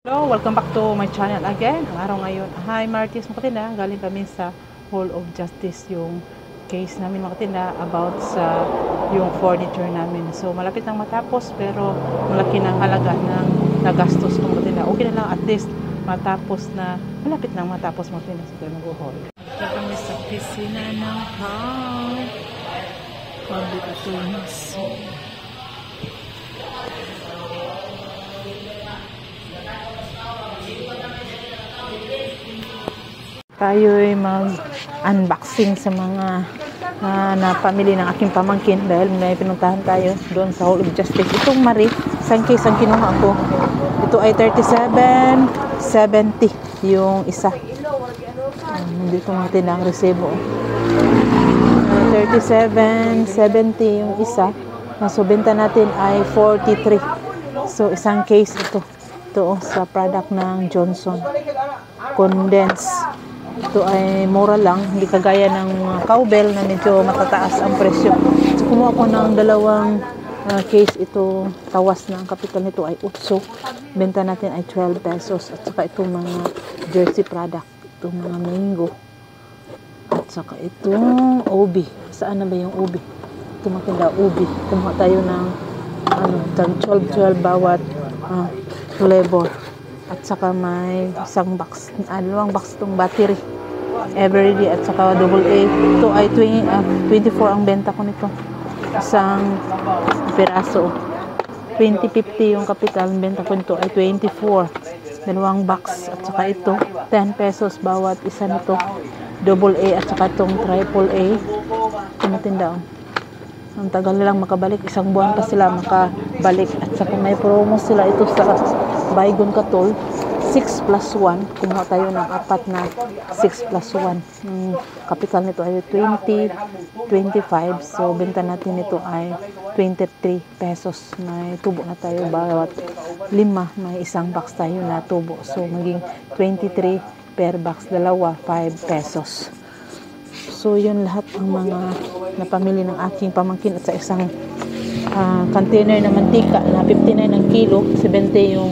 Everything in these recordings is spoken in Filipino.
Hello, welcome back to my channel again. Ang araw ngayon, hi Martis mga katinda, galing kami sa Hall of Justice, yung case namin mga katinda about sa yung furniture namin. So malapit nang matapos pero malaki ng halaga ng nagastos ko mga katinda. Okay na lang at least matapos na, malapit nang matapos mga katinda. So mag-haul. Ito kami sa piscina ng public attorneys. Tayo'y mag-unboxing sa mga napamili ng aking pamangkin dahil may pinuntahan tayo doon sa Hall of Justice. Itong Marie, isang case ang kinuha ko. Ito ay 37.70 yung isa. Hindi ko natin ang resibo. 37.70 yung isa. So, benta natin ay 43. So, isang case ito. Ito sa product ng Johnson. Condense. Ito ay mura lang, hindi kagaya ng cowbell na medyo matataas ang presyo. So, kumuha ko ng dalawang case. Ito, tawas na ang kapital nito ay 8. Benta natin ay 12 pesos. At saka itong mga jersey product, itong mga mango. At saka itong ubi. Saan na ba yung ubi? Ito makinda ubi. Kumuha tayo ng 12 bawat flavor. At saka may isang box, dalawang box itong battery everyday at saka AA. Ito ay 24 ang benta ko nito, isang piraso. 20.50 yung kapital, benta ko nito ay 24, dalawang box. At saka ito 10 pesos bawat isa nito, AA at saka itong AAA. Tumatindaon, ang tagal nilang makabalik, isang buwan pa sila makabalik. At saka may promo sila ito sa Baygon Katol, 6+1. Kumuha tayo ng apat na 6+1. Kapital nito ay 20.25. So, benta natin ito ay 23 pesos. May tubo na tayo bawat 5. May isang box tayo na tubo. So, maging 23 per box. Dalawa, 5 pesos. So, yun lahat ng mga napamili ng aking pamangkin. At sa isang container na mantika na 59 ang kilo, 70 yung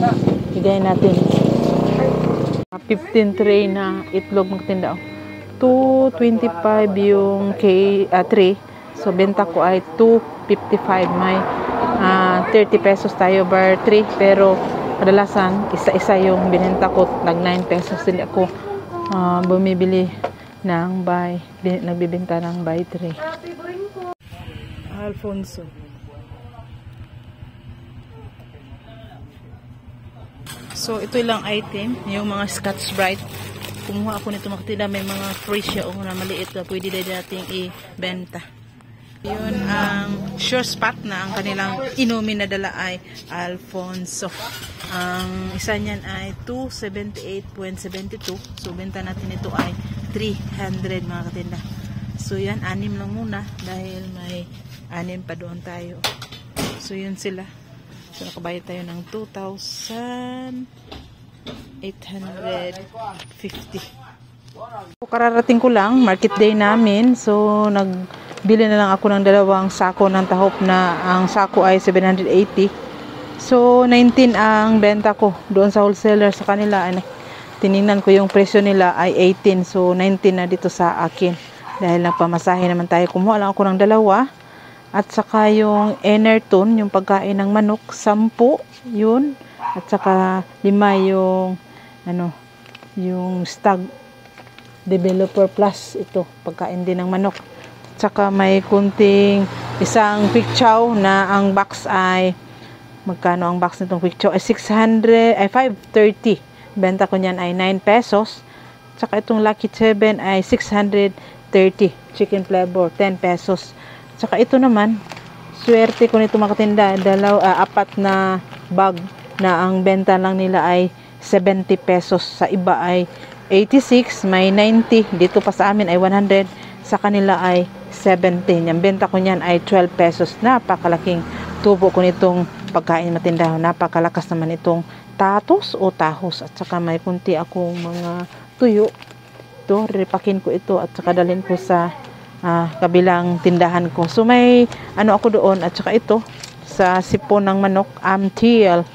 bigay natin. 15 tray na itlog magtinda. 225 yung tray. So benta ko ay 255. May 30 pesos tayo per tray, pero kadalasan isa-isa yung binenta ko, nag 9 pesos. Hindi ako bumibili ng nagbibenta ng buy tray. Alfonso. So, ito lang item, yung mga Scotch Brite. Kumuha ako nito makatila, may mga free siya na maliit na pwede din nating i-benta. Yun ang Sure Spot na ang kanilang inumin na dala ay Alfonso. Ang isa niyan ay 278.72. So, benta natin ito ay 300 mga katinda. So, yan, 6 lang muna dahil may 6 pa doon tayo. So, yun sila. So, nakabayad tayo ng 2,850. So, kararating ko lang, market day namin. So, nagbili na lang ako ng dalawang sako ng tahop na ang sako ay 780. So, 19 ang benta ko doon sa wholesaler. Sa kanila, tiningnan ko yung presyo nila ay 18. So, 19 na dito sa akin. Dahil nagpamasahe naman tayo. Kumuha lang ako ng dalawa. At saka yung Enerton, yung pagkain ng manok, 10 yun. At saka 5 yung yung Stag Developer Plus, ito pagkain din ng manok. At saka may kunting isang quick chow na ang box ay magkano ang box nitong quick chow ay 530. Benta ko niyan ay 9 pesos. At saka itong Lucky 7 ay 630 chicken flavor, 10 pesos. Saka ito naman, swerte ko nito makatinda, 4 na bag na ang benta lang nila ay 70 pesos. Sa iba ay 86, may 90. Dito pa sa amin ay 100. Sa kanila ay 17. Yung benta ko niyan ay 12 pesos. Napakalaking tubo ko nitong pagkain matinda. Napakalakas naman itong tatos o tahos. At saka may kunti akong mga tuyo. Ito, ripakin ko ito at saka dalhin ko sa kabilang tindahan ko. So may ako doon. At saka ito sa sipon ng manok, Amtiel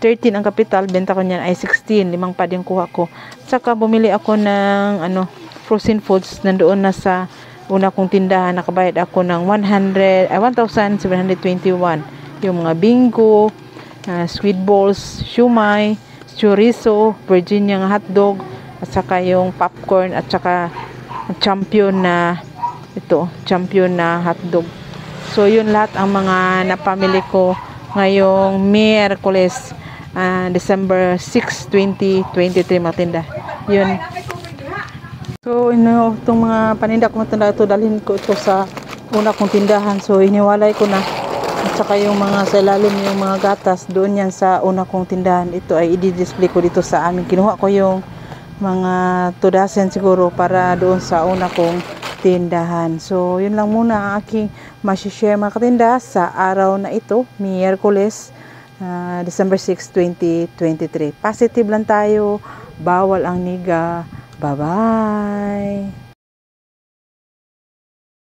13 ang kapital, benta ko niyan ay 16, limang pad yung kuha ko. Saka bumili ako ng frozen foods nandoon na sa una kong tindahan. Nakabayad ako ng 1,721. Yung mga bingo, squid balls, shumai, chorizo, Virginia hotdog, at saka yung popcorn, at saka champion na hotdog. So yun lahat ang mga napamili ko ngayong Miyerkules, December 6, 2023 mga tinda. Yun. So itong mga paninda kong tinda ito, dalhin ko ito sa una kong tindahan. So iniwalay ko na. At saka yung mga sa ilalim, yung mga gatas, doon yan sa una kong tindahan. Ito ay i-display ko dito sa amin. Kinuha ko yung mga 2 dozen siguro para doon sa una kong tindahan. So yun lang muna ang aking masishare mga katinda sa araw na ito, Miyerkules, December 6, 2023. Positive lang tayo, bawal ang niga. Bye-bye!